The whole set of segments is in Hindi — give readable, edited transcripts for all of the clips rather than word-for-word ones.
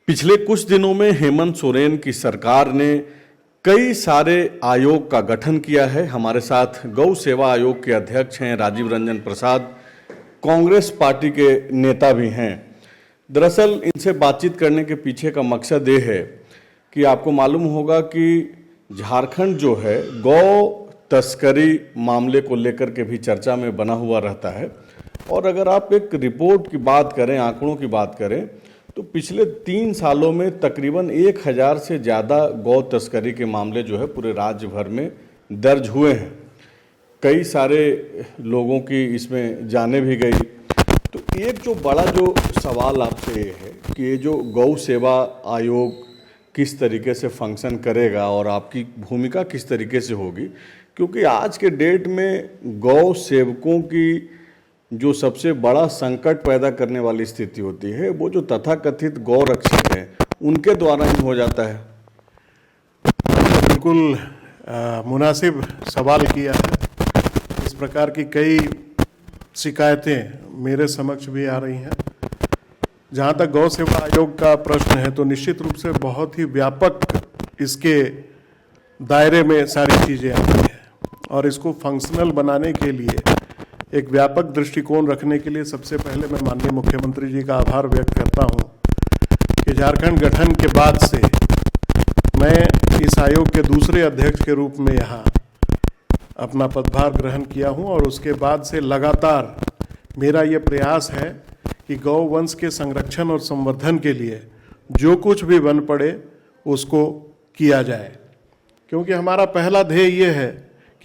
पिछले कुछ दिनों में हेमंत सोरेन की सरकार ने कई सारे आयोग का गठन किया है। हमारे साथ गौ सेवा आयोग के अध्यक्ष हैं राजीव रंजन प्रसाद, कांग्रेस पार्टी के नेता भी हैं। दरअसल इनसे बातचीत करने के पीछे का मकसद ये है कि आपको मालूम होगा कि झारखंड जो है गौ तस्करी मामले को लेकर के भी चर्चा में बना हुआ रहता है। और अगर आप एक रिपोर्ट की बात करें, आंकड़ों की बात करें, तो पिछले 3 सालों में तकरीबन 1000 से ज़्यादा गौ तस्करी के मामले जो है पूरे राज्य भर में दर्ज हुए हैं। कई सारे लोगों की इसमें जानें भी गई। तो एक जो बड़ा जो सवाल आपसे ये है कि ये जो गौ सेवा आयोग किस तरीके से फंक्शन करेगा और आपकी भूमिका किस तरीके से होगी, क्योंकि आज के डेट में गौ सेवकों की जो सबसे बड़ा संकट पैदा करने वाली स्थिति होती है वो जो तथाकथित गौ रक्षक हैं उनके द्वारा ही हो जाता है। बिल्कुल मुनासिब सवाल किया है। इस प्रकार की कई शिकायतें मेरे समक्ष भी आ रही हैं। जहाँ तक गौ सेवा आयोग का प्रश्न है तो निश्चित रूप से बहुत ही व्यापक इसके दायरे में सारी चीज़ें आती हैं और इसको फंक्शनल बनाने के लिए एक व्यापक दृष्टिकोण रखने के लिए सबसे पहले मैं माननीय मुख्यमंत्री जी का आभार व्यक्त करता हूं कि झारखंड गठन के बाद से मैं इस आयोग के दूसरे अध्यक्ष के रूप में यहाँ अपना पदभार ग्रहण किया हूं और उसके बाद से लगातार मेरा ये प्रयास है कि गौ वंश के संरक्षण और संवर्धन के लिए जो कुछ भी बन पड़े उसको किया जाए, क्योंकि हमारा पहला ध्येय ये है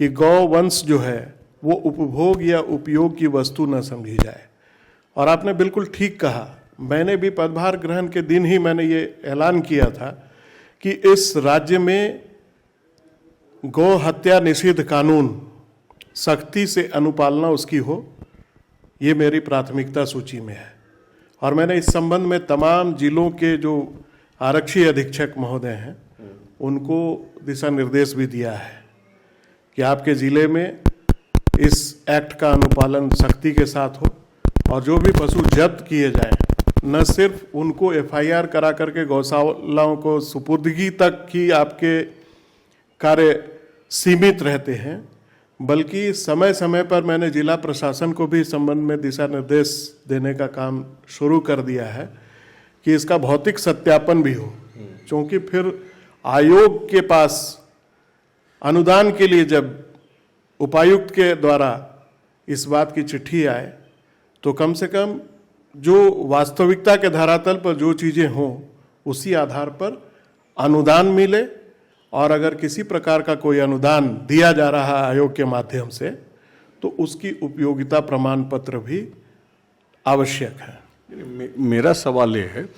कि गौ वंश जो है वो उपभोग या उपयोग की वस्तु न समझी जाए। और आपने बिल्कुल ठीक कहा, मैंने भी पदभार ग्रहण के दिन ही मैंने ये ऐलान किया था कि इस राज्य में गौ हत्या निषेध कानून सख्ती से अनुपालना उसकी हो, ये मेरी प्राथमिकता सूची में है। और मैंने इस संबंध में तमाम जिलों के जो आरक्षी अधीक्षक महोदय हैं उनको दिशा निर्देश भी दिया है कि आपके ज़िले में इस एक्ट का अनुपालन सख्ती के साथ हो और जो भी पशु जब्त किए जाएं न सिर्फ उनको एफआईआर करा करके गौशालाओं को सुपुर्दगी तक ही आपके कार्य सीमित रहते हैं, बल्कि समय समय पर मैंने जिला प्रशासन को भी इस संबंध में दिशा निर्देश देने का काम शुरू कर दिया है कि इसका भौतिक सत्यापन भी हो। क्योंकि फिर आयोग के पास अनुदान के लिए जब उपायुक्त के द्वारा इस बात की चिट्ठी आए तो कम से कम जो वास्तविकता के धरातल पर जो चीज़ें हों उसी आधार पर अनुदान मिले, और अगर किसी प्रकार का कोई अनुदान दिया जा रहा है आयोग के माध्यम से तो उसकी उपयोगिता प्रमाण पत्र भी आवश्यक है। मेरा सवाल ये है,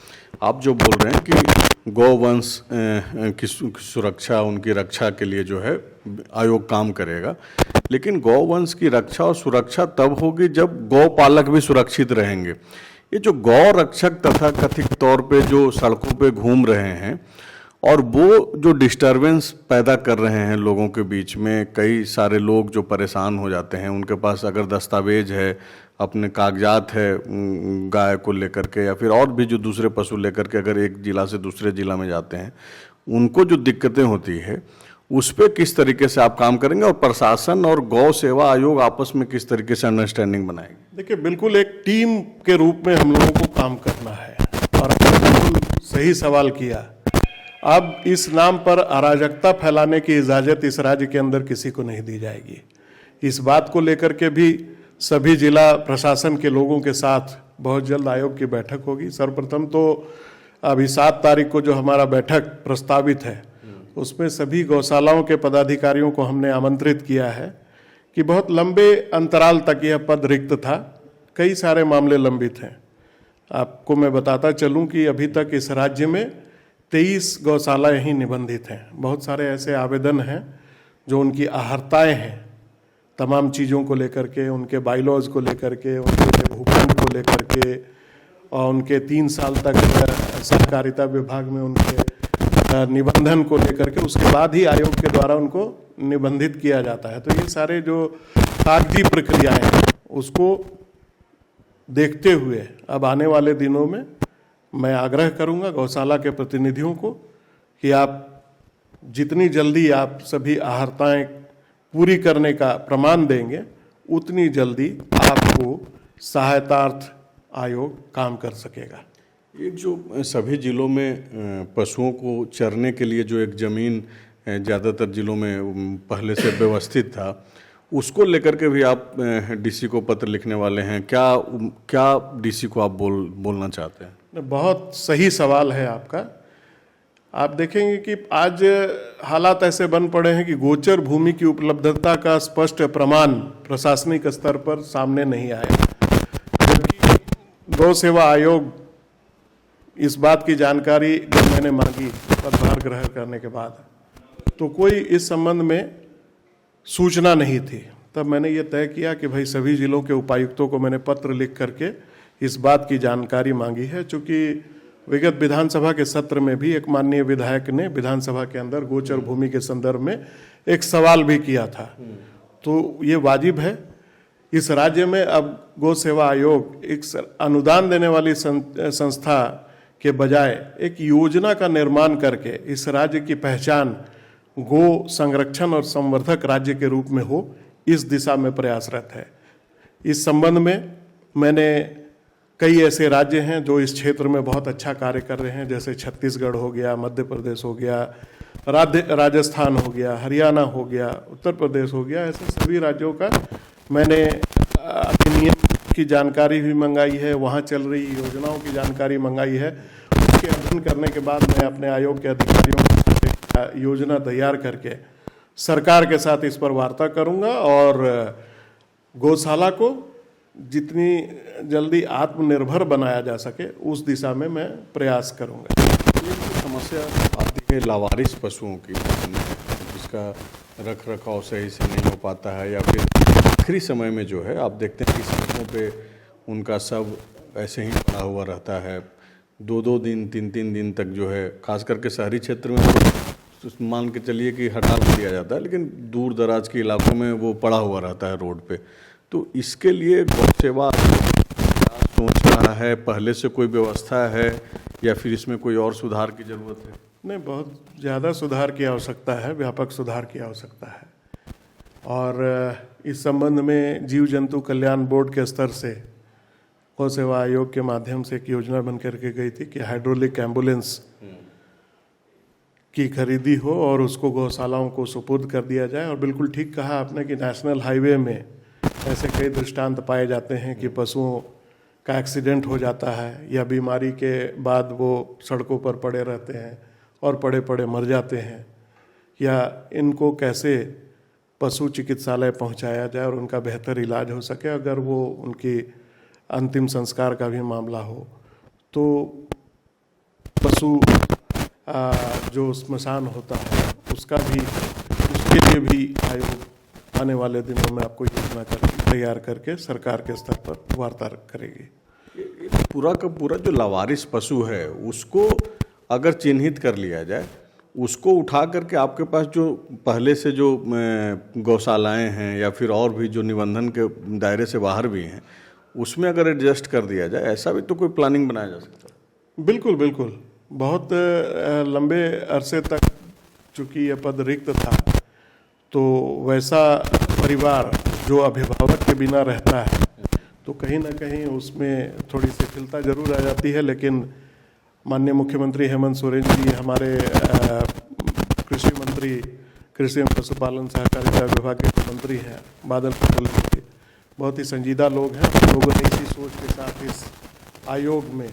आप जो बोल रहे हैं कि गौवंश की सुरक्षा, उनकी रक्षा के लिए जो है आयोग काम करेगा, लेकिन गौवंश की रक्षा और सुरक्षा तब होगी जब गौपालक भी सुरक्षित रहेंगे। ये जो गौ रक्षक तथा कथित तौर पे जो सड़कों पे घूम रहे हैं और वो जो डिस्टरबेंस पैदा कर रहे हैं लोगों के बीच में, कई सारे लोग जो परेशान हो जाते हैं, उनके पास अगर दस्तावेज है, अपने कागजात है गाय को लेकर के या फिर और भी जो दूसरे पशु लेकर के अगर एक जिला से दूसरे जिला में जाते हैं, उनको जो दिक्कतें होती है उस पर किस तरीके से आप काम करेंगे और प्रशासन और गौ सेवा आयोग आपस में किस तरीके से अंडरस्टैंडिंग बनाएंगे? देखिए, बिल्कुल एक टीम के रूप में हम लोगों को काम करना है और आपने बिल्कुल सही सवाल किया। अब इस नाम पर अराजकता फैलाने की इजाज़त इस राज्य के अंदर किसी को नहीं दी जाएगी। इस बात को लेकर के भी सभी जिला प्रशासन के लोगों के साथ बहुत जल्द आयोग की बैठक होगी। सर्वप्रथम तो अभी 7 तारीख को जो हमारा बैठक प्रस्तावित है उसमें सभी गौशालाओं के पदाधिकारियों को हमने आमंत्रित किया है कि बहुत लंबे अंतराल तक यह पद रिक्त था, कई सारे मामले लंबित हैं। आपको मैं बताता चलूं कि अभी तक इस राज्य में 23 गौशालाएं ही निबंधित हैं। बहुत सारे ऐसे आवेदन हैं जो उनकी आहर्ताएँ हैं तमाम चीज़ों को लेकर के, उनके बाइलॉज को लेकर के, उनके भूखंड को लेकर के, और उनके 3 साल तक सहकारिता विभाग में उनके निबंधन को लेकर के, उसके बाद ही आयोग के द्वारा उनको निबंधित किया जाता है। तो ये सारे जो कागजी प्रक्रियाएं हैं उसको देखते हुए अब आने वाले दिनों में मैं आग्रह करूंगा गौशाला के प्रतिनिधियों को कि आप जितनी जल्दी आप सभी आहर्ताएं पूरी करने का प्रमाण देंगे, उतनी जल्दी आपको सहायतार्थ आयोग काम कर सकेगा। एक जो सभी जिलों में पशुओं को चरने के लिए जो एक ज़मीन ज़्यादातर जिलों में पहले से व्यवस्थित था, उसको लेकर के भी आप डीसी को पत्र लिखने वाले हैं। क्या डीसी को आप बोलना चाहते हैं? बहुत सही सवाल है आपका। आप देखेंगे कि आज हालात ऐसे बन पड़े हैं कि गोचर भूमि की उपलब्धता का स्पष्ट प्रमाण प्रशासनिक स्तर पर सामने नहीं आया, जबकि गौ सेवा आयोग इस बात की जानकारी जब मैंने मांगी पदभार ग्रहण करने के बाद, तो कोई इस संबंध में सूचना नहीं थी। तब मैंने ये तय किया कि भाई सभी जिलों के उपायुक्तों को मैंने पत्र लिख करके इस बात की जानकारी मांगी है। चूँकि विगत विधानसभा के सत्र में भी एक माननीय विधायक ने विधानसभा के अंदर गोचर भूमि के संदर्भ में एक सवाल भी किया था, तो ये वाजिब है। इस राज्य में अब गौ सेवा आयोग एक अनुदान देने वाली संस्था के बजाय एक योजना का निर्माण करके इस राज्य की पहचान गो संरक्षण और संवर्धक राज्य के रूप में हो, इस दिशा में प्रयासरत है। इस संबंध में मैंने कई ऐसे राज्य हैं जो इस क्षेत्र में बहुत अच्छा कार्य कर रहे हैं, जैसे छत्तीसगढ़ हो गया, मध्य प्रदेश हो गया, राजस्थान हो गया, हरियाणा हो गया, उत्तर प्रदेश हो गया। ऐसे सभी राज्यों का मैंने अधिनियम की जानकारी भी मंगाई है, वहाँ चल रही योजनाओं की जानकारी मंगाई है। उसके अध्ययन करने के बाद मैं अपने आयोग के अधिकारियों को योजना तैयार करके सरकार के साथ इस पर वार्ता करूँगा और गौशाला को जितनी जल्दी आत्मनिर्भर बनाया जा सके उस दिशा में मैं प्रयास करूंगा। एक समस्या आती है लावारिस पशुओं की, जिसका रख रखाव सही से नहीं हो पाता है, या फिर आखिरी समय में जो है आप देखते हैं कि सड़कों पे उनका सब ऐसे ही पड़ा हुआ रहता है, 2-2 दिन 3-3 दिन तक जो है। खास करके शहरी क्षेत्र में तो मान के चलिए कि हटा दिया जाता है, लेकिन दूर दराज के इलाकों में वो पड़ा हुआ रहता है रोड पे। तो इसके लिए गौ सेवा सोच रहा है, पहले से कोई व्यवस्था है या फिर इसमें कोई और सुधार की जरूरत है? नहीं, बहुत ज़्यादा सुधार की आवश्यकता है, व्यापक सुधार की आवश्यकता है। और इस संबंध में जीव जंतु कल्याण बोर्ड के स्तर से गौ सेवा आयोग के माध्यम से एक योजना बन करके गई थी कि हाइड्रोलिक एम्बुलेंस की खरीदी हो और उसको गौशालाओं को सुपुर्द कर दिया जाए। और बिल्कुल ठीक कहा आपने कि नेशनल हाईवे में ऐसे कई दृष्टांत पाए जाते हैं कि पशुओं का एक्सीडेंट हो जाता है या बीमारी के बाद वो सड़कों पर पड़े रहते हैं और पड़े पड़े मर जाते हैं, या इनको कैसे पशु चिकित्सालय पहुंचाया जाए और उनका बेहतर इलाज हो सके। अगर वो उनकी अंतिम संस्कार का भी मामला हो तो पशु जो स्मशान होता है उसके लिए भी आयोग आने वाले दिनों में आपको योजना तैयार करके सरकार के स्तर पर वार्ता करेगी। पूरा का पूरा जो लावारिस पशु है उसको अगर चिन्हित कर लिया जाए, उसको उठा करके आपके पास जो पहले से जो गौशालाएं हैं या फिर और भी जो निबंधन के दायरे से बाहर भी हैं, उसमें अगर एडजस्ट कर दिया जाए, ऐसा भी तो कोई प्लानिंग बनाया जा सकता है? बिल्कुल बिल्कुल। बहुत लंबे अरसे तक चूँकि यह पद रिक्त था, तो वैसा परिवार जो अभिभावक के बिना रहता है तो कहीं ना कहीं उसमें थोड़ी शिथिलता जरूर आ जाती है। लेकिन माननीय मुख्यमंत्री हेमंत सोरेन जी, हमारे कृषि मंत्री, कृषि एवं पशुपालन सहकारिता विभाग के मंत्री हैं बादल पटेल जी, बहुत ही संजीदा लोग हैं। हम लोगों ने इसी सोच के साथ इस आयोग में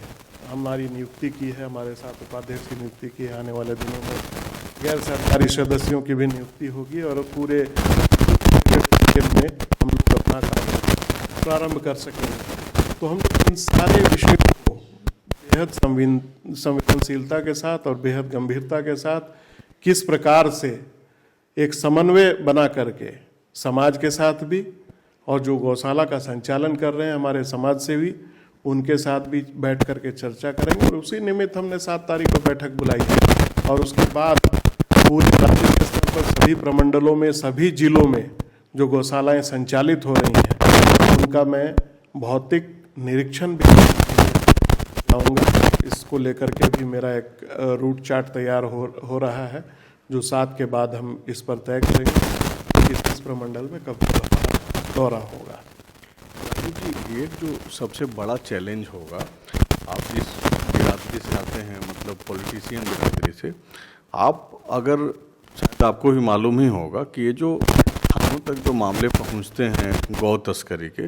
हमारी नियुक्ति की है, हमारे साथ उपाध्यक्ष की नियुक्ति की है। आने वाले दिनों में गैर सरकारी सदस्यों की भी नियुक्ति होगी और पूरे में हम लोग अपना कार्य प्रारंभ कर सकेंगे। तो हम इन सारे विषयों को बेहद संवेदनशीलता के साथ और बेहद गंभीरता के साथ किस प्रकार से एक समन्वय बना करके समाज के साथ भी और जो गौशाला का संचालन कर रहे हैं हमारे समाज सेवी, उनके साथ भी बैठ करके चर्चा करेंगे। और उसी निमित्त हमने 7 तारीख को बैठक बुलाई है और उसके बाद पूरे राज्य के स्तर पर सभी प्रमंडलों में, सभी जिलों में जो गौशालाएं संचालित हो रही हैं उनका मैं भौतिक निरीक्षण भी कराऊंगा। इसको इसको लेकर के भी मेरा एक रूट चार्ट तैयार हो रहा है, जो 7 के बाद हम इस पर तय करेंगे कि किस प्रमंडल में कब दौरा होगा। राजीव जी, एक जो सबसे बड़ा चैलेंज होगा, आप जिस बिरादरी से आते हैं, मतलब पॉलिटिशियन बिरादरी से, आप अगर, शायद आपको भी मालूम ही होगा कि ये जो थानों तक जो मामले पहुंचते हैं गौ तस्करी के,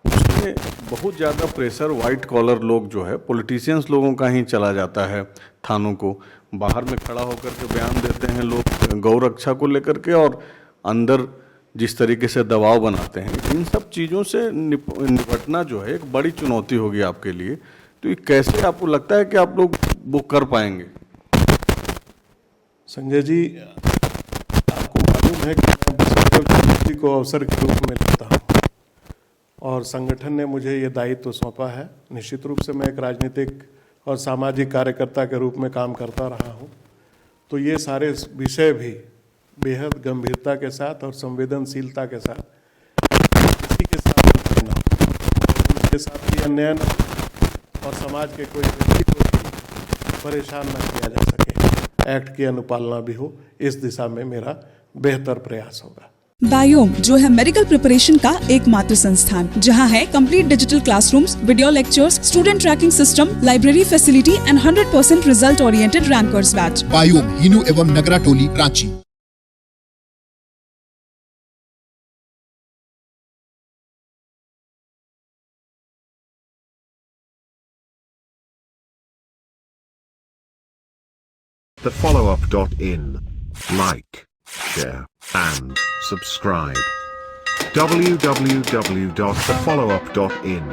उसमें बहुत ज़्यादा प्रेशर वाइट कॉलर लोग जो है, पॉलिटिशियंस लोगों का ही चला जाता है थानों को। बाहर में खड़ा होकर के बयान देते हैं लोग गौ रक्षा को लेकर के, और अंदर जिस तरीके से दबाव बनाते हैं, इन सब चीज़ों से निपटना जो है एक बड़ी चुनौती होगी आपके लिए। तो ये कैसे आपको लगता है कि आप लोग वो कर पाएंगे? संजय जी, आपको मालूम है कि मैं बसंत चतुर्थी को अवसर के रूप में लेता हूँ, और संगठन ने मुझे ये दायित्व सौंपा है। निश्चित रूप से मैं एक राजनीतिक और सामाजिक कार्यकर्ता के रूप में काम करता रहा हूँ, तो ये सारे विषय भी बेहद गंभीरता के साथ और संवेदनशीलता के साथ, किसी के साथ अन्याय न हो, उसके साथ भी अन्याय न हो, और समाज के कोई व्यक्ति को भी परेशान न किया जा सके, एक्ट की अनुपालना भी हो, इस दिशा में मेरा बेहतर प्रयास होगा। बायोम, जो है मेडिकल प्रिपरेशन का एकमात्र संस्थान, जहां है complete digital classrooms, video lectures, student tracking system, library facility and 100% result oriented rankers batch. Biome, Hinoo एवं नगरा टोली, Ranchi. thefollowup.in. Like, share, and subscribe. www.thefollowup.in